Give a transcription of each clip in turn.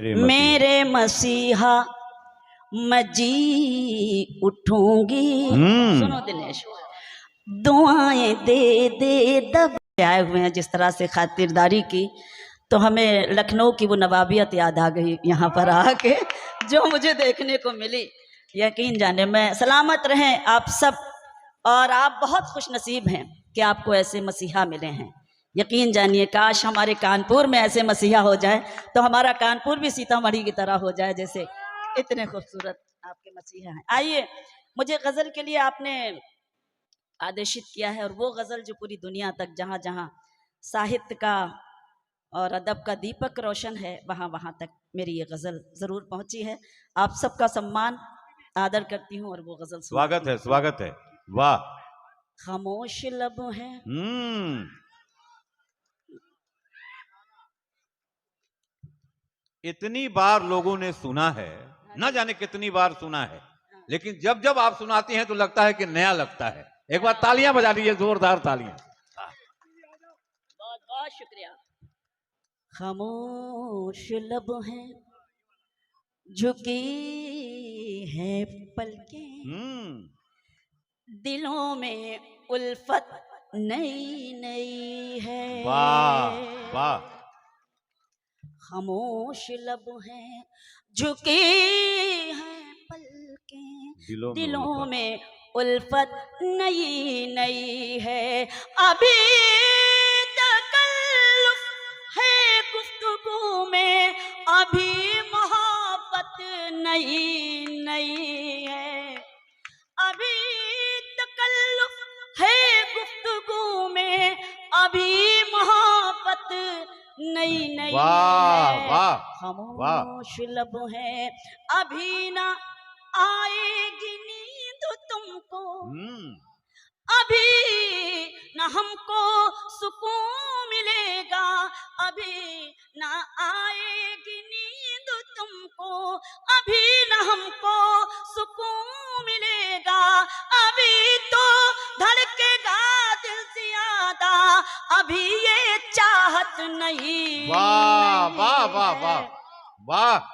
मेरे मसीहा मैं जी उठूंगी। सुनो दिनेश, दुआएं दे दे दब आए हुए हैं जिस तरह से खातिरदारी की, तो हमें लखनऊ की वो नवाबियत याद आ गई यहाँ पर आके, जो मुझे देखने को मिली। यकीन जाने मैं सलामत रहें आप सब, और आप बहुत खुश नसीब हैं कि आपको ऐसे मसीहा मिले हैं। यकीन जानिए, काश हमारे कानपुर में ऐसे मसीहा हो जाए तो हमारा कानपुर भी सीतामढ़ी की तरह हो जाए, जैसे इतने खूबसूरत आपके मसीहा हैं। आइए, मुझे गज़ल के लिए आपने आदेशित किया है, और वो गज़ल जो पूरी दुनिया तक, जहाँ जहाँ साहित्य का और अदब का दीपक रोशन है, वहाँ वहाँ तक मेरी ये गज़ल ज़रूर पहुँची है। आप सबका सम्मान आदर करती हूँ और वो गज़ल स्वागत है, स्वागत है। वाह, खामोश लब है। इतनी बार लोगों ने सुना है, न जाने कितनी बार सुना है, लेकिन जब जब आप सुनाती हैं तो लगता है कि नया लगता है। एक बार तालियां बजा दीजिए, जोरदार तालियां। बहुत बहुत शुक्रिया। खामोश लब है, झुकी है पलकें, दिलों में उल्फत नई नई है। वाह वाह। खामोश लब है, झुकी है पलकें, दिलों में उल्फत नई नई है। अभी तकल्लुफ है गुफ्तगू में, अभी मोहब्बत नई नई है। अभी तकल्लुफ है गुफ्तगू में, अभी मोहब्बत नई नई है। खामोश लब है, अभी ना आएगी नींद तुमको, अभी ना हमको सुकून मिलेगा, अभी ना आएगी नींद तुमको, अभी ना हमको सुकून मिलेगा, अभी तो धड़केगा दिल ज्यादा, अभी ये चाहत नहीं। वाह वाह वाह वाह वाह।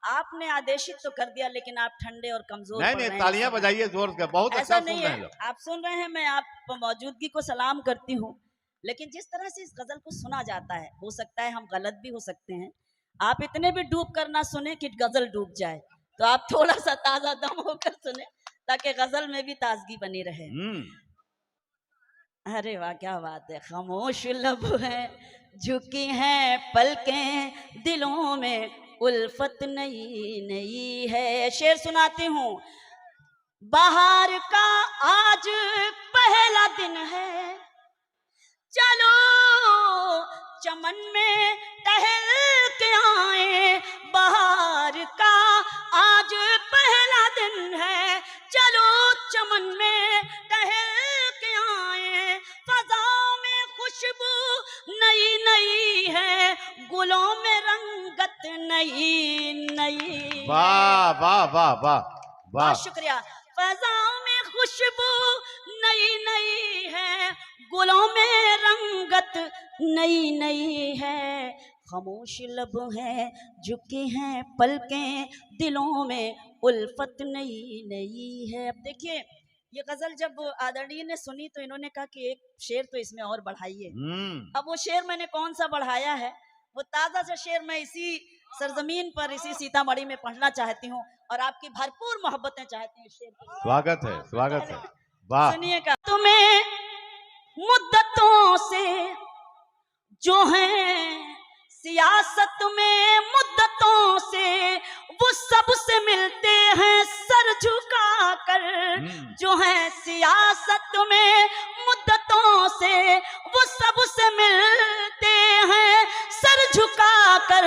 आपने आदेशित तो कर दिया, लेकिन आप ठंडे और कमजोर नहीं, तालियां बजाइए जोर से, बहुत अच्छा सुन रहे हैं। आप सुन रहे हैं, मैं आप मौजूदगी को सलाम करती हूँ, लेकिन जिस तरह से इस गजल को सुना जाता है, हो सकता है हम गलत भी हो सकते हैं। आप इतने भी डूब कर ना सुने कि गजल डूब जाए, तो आप थोड़ा सा ताजा दम होकर सुने, ताकि गजल में भी ताजगी बनी रहे। अरे वाह, क्या बात है। खामोश लब है, झुकी हैं पलकें, दिलों में उल्फत नई नई है। शेर सुनाती हूँ। बाहर का आज पहला दिन है, चलो चमन में टहल के आए। बाहर का आज पहला दिन है, चलो चमन में टहल के आए। फज़ा में खुशबू नई नई है, गुलों में रंगत नई नई। वाह वाह वाह वाह, बहुत शुक्रिया। फज़ाओं में खुशबू नई नई है, गुलों में रंगत नई नई है। खामोश लब है, झुकी हैं पलकें, दिलों में उल्फत नई नई है। अब देखिए, ये गजल जब आदरणीय ने सुनी तो इन्होंने कहा कि एक शेर तो इसमें और बढ़ाइए। अब वो शेर मैंने कौन सा बढ़ाया है, वो ताजा सा शेर मैं इसी सरजमीन पर, इसी सीतामढ़ी में पढ़ना चाहती हूँ, और आपकी भरपूर मोहब्बतें चाहती हूँ शेर की। स्वागत है, स्वागत है। वाह। सुनिएगा। तुम्हें मुद्दतों से जो है सियासत में, मुद्दतों से वो सबसे मिलते हैं सर झुका कर, जो है सियासत में, मुद्दतों से वो सबसे मिलते हैं सर झुका कर।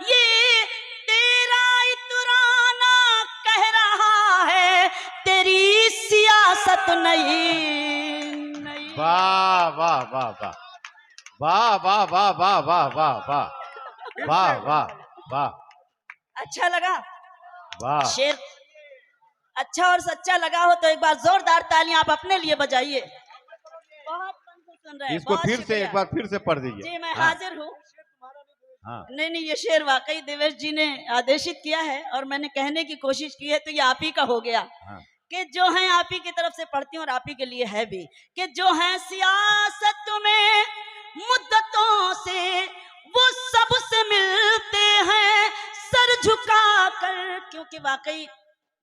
ये तेरा इतराना कह रहा है, तेरी सियासत नहीं नहीं। वाह वाह वाह वाह वाह वाह वाह वाह वाह वाह वाह वाह वाह वाह। अच्छा लगा? वाह। शेर अच्छा और सच्चा लगा हो तो एक बार जोरदार तालियां आप अपने लिए बजाइए। बहुत मन से सुन रहे हैं। इसको फिर से एक बार फिर से पढ़ दीजिए। जी, मैं हाजिर हूँ। हाँ नहीं नहीं, ये शेर वाकई देवेश जी ने आदेशित किया है और मैंने कहने की कोशिश की है, तो ये आप ही का हो गया हाँ। कि जो है आप ही की तरफ से पढ़ती हूँ और आप ही के लिए है भी, कि जो है सियासत में मुद्दतों से वो सबसे मिलते हैं सर झुका कर। क्योंकि वाकई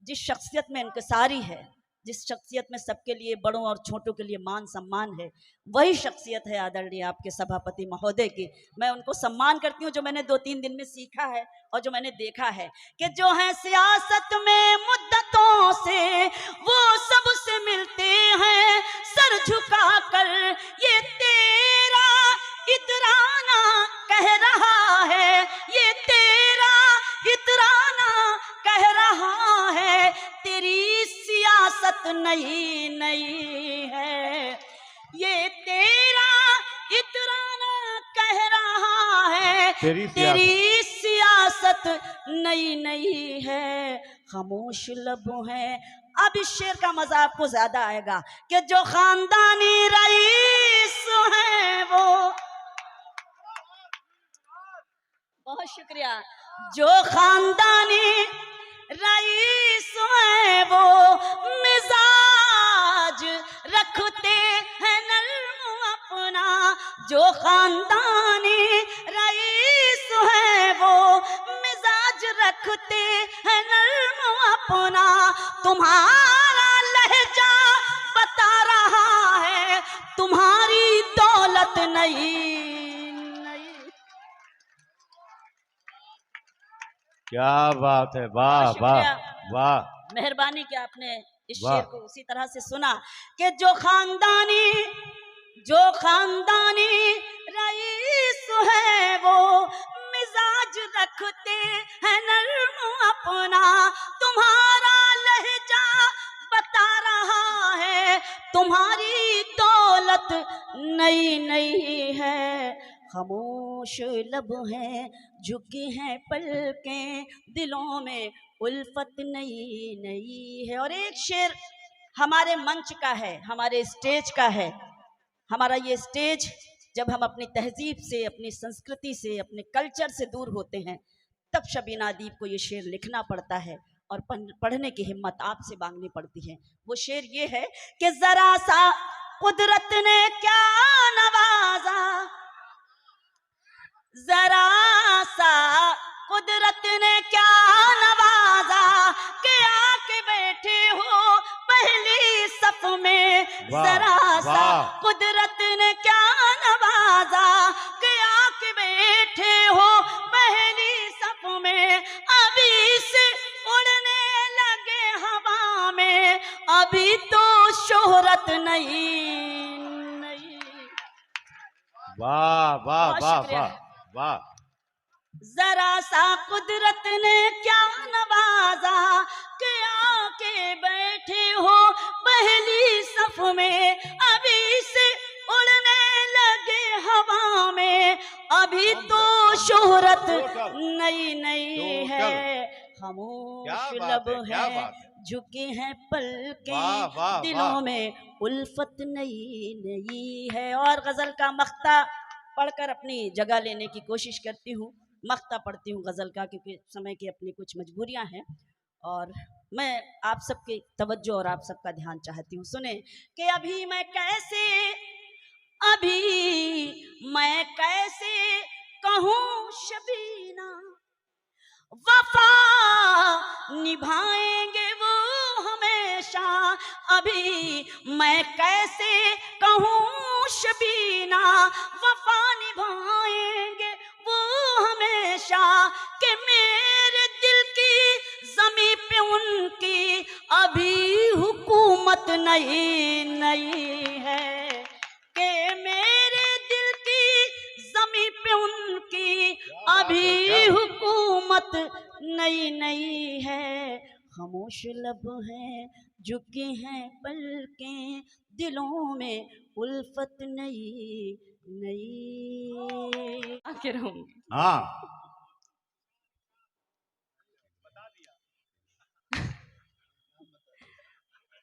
जिस शख्सियत में इंकिसारी है, जिस शख्सियत में सबके लिए, बड़ों और छोटों के लिए मान सम्मान है, वही शख्सियत है आदरणीय आपके सभापति महोदय की। मैं उनको सम्मान करती हूँ जो मैंने 2-3 दिन में सीखा है और जो मैंने देखा है कि जो है सियासत में मुद्दतों से वो सबसे मिलते हैं सर झुका कर। ये तेरा इतराना कह रहा है, ये तेरा इतराना कह रहा है, तेरी सियासत नई नई है। ये तेरा इतराना कह रहा है, तेरी सियासत नई नई है। खामोश लब है। अब इस शेर का मजा आपको ज्यादा आएगा कि जो खानदानी रईस है वो, बहुत शुक्रिया, जो खानदानी रईस है वो मिजाज रखते हैं नर्म अपना। जो खानदानी रईस है वो मिजाज रखते हैं नर्म अपना। तुम्हारा लहजा बता रहा है, तुम्हारी दौलत नहीं। क्या बात है, वाह वाह वाह। मेहरबानी कि आपने इस वाह। शेर को उसी तरह से सुना कि जो खानदानी रईस है वो मिजाज रखते हैं नर्म अपना। तुम्हारा लहजा बता रहा है, तुम्हारी दौलत नई नई है। खामोश लब हैं, झुकी हैं पलकें, दिलों में उल्फत नई नई है। और एक शेर हमारे मंच का है, हमारे स्टेज का है। हमारा ये स्टेज, जब हम अपनी तहजीब से, अपनी संस्कृति से, अपने कल्चर से दूर होते हैं, तब शबीना अदीब को ये शेर लिखना पड़ता है और पढ़ने की हिम्मत आपसे मांगनी पड़ती है। वो शेर ये है कि जरा सा कुदरत ने क्या नवाजा, जरा सा कुदरत ने क्या नवाजा, कि आके बैठे हो पहली सफ में। जरा सा कुदरत ने क्या नवाजा, कि आके बैठे हो पहली सफ में। अभी से उड़ने लगे हवा में, अभी तो शोहरत नहीं। वाह वाह वाह वाह वाह। जरा सा कुदरत ने क्या नवाजा, कि आके बैठे हो पहली सफ में। अभी से उड़ने लगे हवा में, अभी तो शोहरत नई नई है। खामोश लब है, झुके हैं पलकें, दिलों में उल्फत नई नई है। और गजल का मख्ता पढ़कर अपनी जगह लेने की कोशिश करती हूँ। मख्ता पढ़ती हूँ गजल का, क्योंकि समय की अपनी कुछ मजबूरियां हैं और मैं आप सबके तवज्जो और आप सबका ध्यान चाहती हूँ। सुने कि अभी मैं कैसे कहूँ शबीना, वफा निभाएंगे वो हमेशा। अभी मैं कैसे कहूँ शबीना, वफा निभाएंगे वो हमेशा। कि मेरे दिल की ज़मीं पे उनकी अभी हुकूमत नहीं नहीं है। कि मेरे दिल की ज़मीं पे उनकी अभी हुकूमत नई नई है। खामोश लब हैं, झुके हैं पलकें, दिलों में उल्फत नई नई। आखिर हम हाँ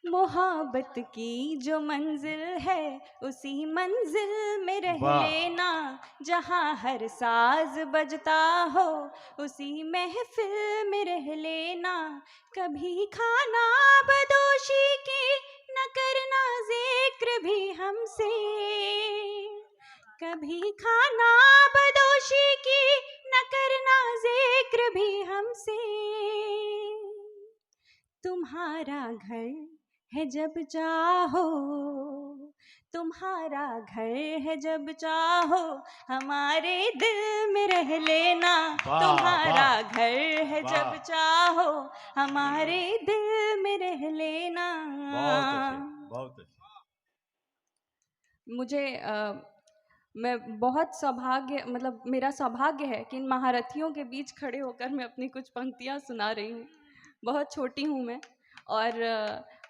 मोहब्बत की जो मंजिल है उसी मंजिल में रह वाह। लेना, जहाँ हर साज बजता हो उसी महफिल में रह लेना। कभी खाना बदोशी की न करना जिक्र भी हमसे, कभी खाना बदोशी की न करना जिक्र भी हमसे। तुम्हारा घर है जब चाहो, तुम्हारा घर है जब चाहो हमारे दिल में रह लेना। वाह, तुम्हारा वाह। घर है वाह। जब चाहो हमारे दिल में रह लेना। बहुत अच्छे, बहुत अच्छे। मुझे मैं बहुत सौभाग्य, मतलब मेरा सौभाग्य है कि इन महारथियों के बीच खड़े होकर मैं अपनी कुछ पंक्तियाँ सुना रही हूँ। बहुत छोटी हूँ मैं, और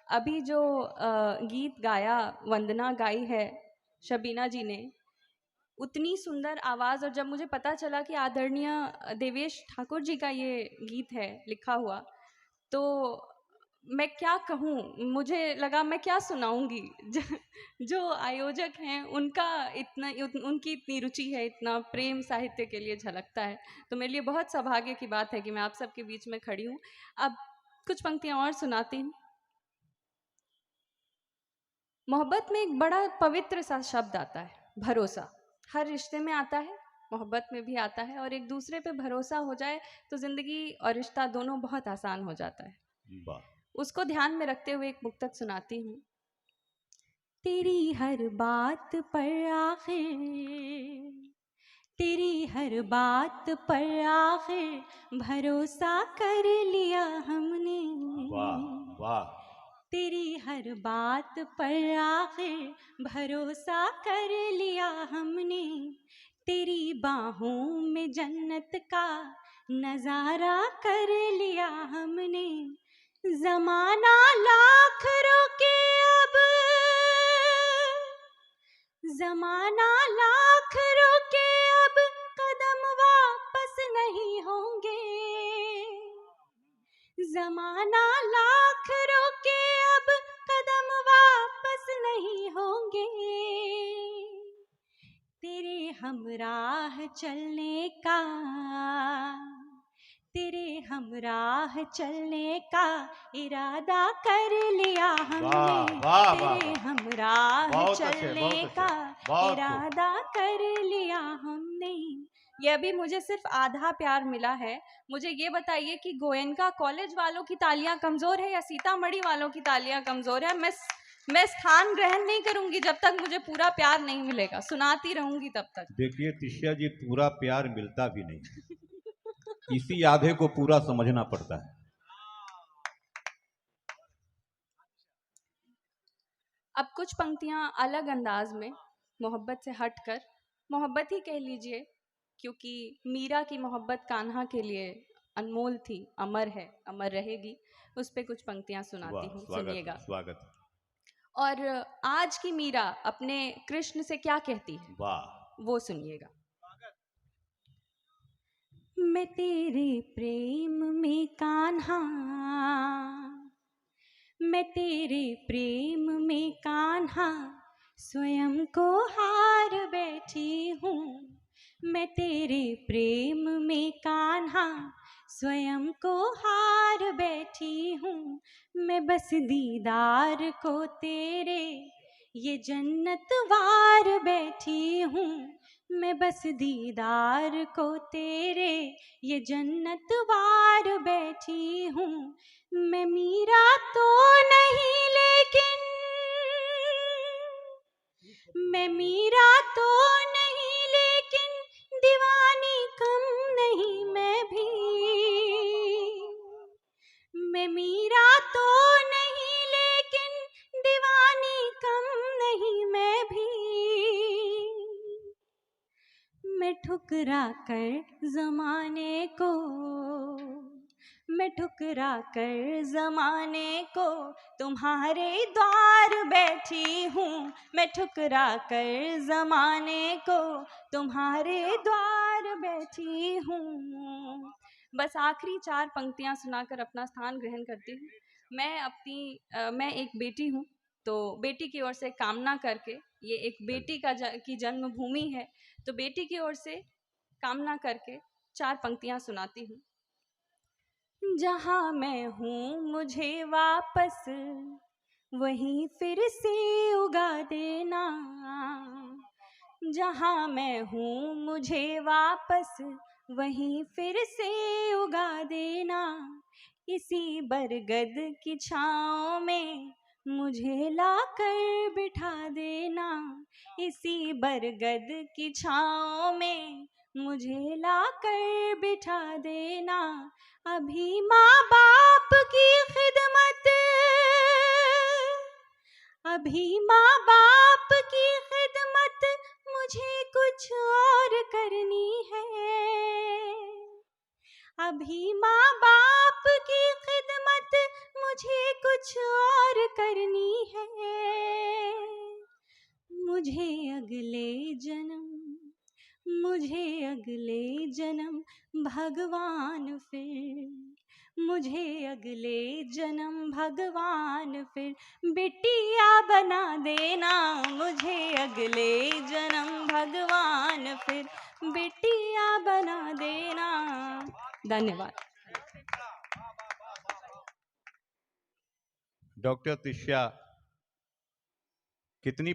अभी जो गीत गाया, वंदना गाई है शबीना जी ने, उतनी सुंदर आवाज़। और जब मुझे पता चला कि आदरणीय देवेश ठाकुर जी का ये गीत है लिखा हुआ, तो मैं क्या कहूँ, मुझे लगा मैं क्या सुनाऊंगी। जो आयोजक हैं उनका उनकी इतनी रुचि है, इतना प्रेम साहित्य के लिए झलकता है, तो मेरे लिए बहुत सौभाग्य की बात है कि मैं आप सबके बीच में खड़ी हूँ। अब कुछ पंक्तियाँ और सुनाती हूँ। मोहब्बत में एक बड़ा पवित्र सा शब्द आता है, भरोसा। हर रिश्ते में आता है, मोहब्बत में भी आता है, और एक दूसरे पे भरोसा हो जाए तो ज़िंदगी और रिश्ता दोनों बहुत आसान हो जाता है। वाह। उसको ध्यान में रखते हुए एक मुक्तक सुनाती हूँ। तेरी हर बात पर आखिर, तेरी हर बात पर आखिर भरोसा कर लिया हमने। वाह, वाह। तेरी हर बात पर आखिर भरोसा कर लिया हमने। तेरी बाहों में जन्नत का नजारा कर लिया हमने। जमाना लाख रोके अब, जमाना लाख रोके अब कदम वापस नहीं होंगे। जमाना लाख रोके अब कदम वापस नहीं होंगे। तेरे हमराह चलने का, तेरे हमराह चलने का इरादा कर लिया हमने। वाह, वाह, वाह, तेरे वाह। हमराह बहुत अच्छे, चलने बहुत अच्छे, का बहुत खूब। इरादा कर लिया हमने। ये अभी मुझे सिर्फ आधा प्यार मिला है। मुझे ये बताइए कि गोयनका कॉलेज वालों की तालियां कमजोर है या सीतामढ़ी वालों की तालियां कमजोर है? मैं स्थान ग्रहण नहीं करूंगी जब तक मुझे पूरा प्यार नहीं मिलेगा, सुनाती रहूंगी तब तक। देखिए तिष्या जी, पूरा प्यार मिलता भी नहीं, इसी आधे को पूरा समझना पड़ता है। अब कुछ पंक्तियां अलग अंदाज में, मोहब्बत से हटकर, मोहब्बत ही कह लीजिए, क्योंकि मीरा की मोहब्बत कान्हा के लिए अनमोल थी, अमर है, अमर रहेगी। उस पे कुछ पंक्तियां सुनाती वाह, हूँ, स्वागत है, सुनिएगा। स्वागत है। और आज की मीरा अपने कृष्ण से क्या कहती है, वाह। वो सुनिएगा। मैं तेरे प्रेम में कान्हा, मैं तेरे प्रेम में कान्हा स्वयं को हार बैठी हूँ। मैं तेरे प्रेम में कान्हा स्वयं को हार बैठी हूँ। मैं बस दीदार को तेरे ये जन्नत वार बैठी हूँ। मैं बस दीदार को तेरे ये जन्नत वार बैठी हूँ। मैं मीरा तो नहीं लेकिन, मैं मीरा तो नहीं लेकिन दीवानी कम नहीं मैं भी। मैं मीरा तो नहीं लेकिन दीवानी कम नहीं मैं भी। मैं ठुकरा कर जमाने को, मैं ठुकरा कर जमाने को तुम्हारे द्वार बैठी हूँ। मैं ठुकरा कर जमाने को तुम्हारे द्वार बैठी हूँ। बस आखिरी 4 पंक्तियाँ सुनाकर अपना स्थान ग्रहण करती हूँ। मैं एक बेटी हूँ, तो बेटी की ओर से कामना करके, ये एक बेटी का की जन्मभूमि है, तो बेटी की ओर से कामना करके 4 पंक्तियाँ सुनाती हूँ। जहाँ मैं हूँ मुझे वापस वहीं फिर से उगा देना, जहाँ मैं हूँ मुझे वापस वहीं फिर से उगा देना, इसी बरगद की छाँव में मुझे लाकर बिठा देना, इसी बरगद की छाँव में मुझे लाकर बिठा देना। अभी माँ बाप की खिदमत, अभी माँ बाप की खिदमत मुझे कुछ और करनी है, अभी माँ बाप की खिदमत मुझे कुछ और करनी है। मुझे अगले जन्म, मुझे अगले जन्म भगवान फिर, मुझे अगले जन्म भगवान फिर बिटिया बना देना, मुझे अगले जन्म भगवान फिर बिटिया बना देना। धन्यवाद। डॉक्टर त्रिष्या, कितनी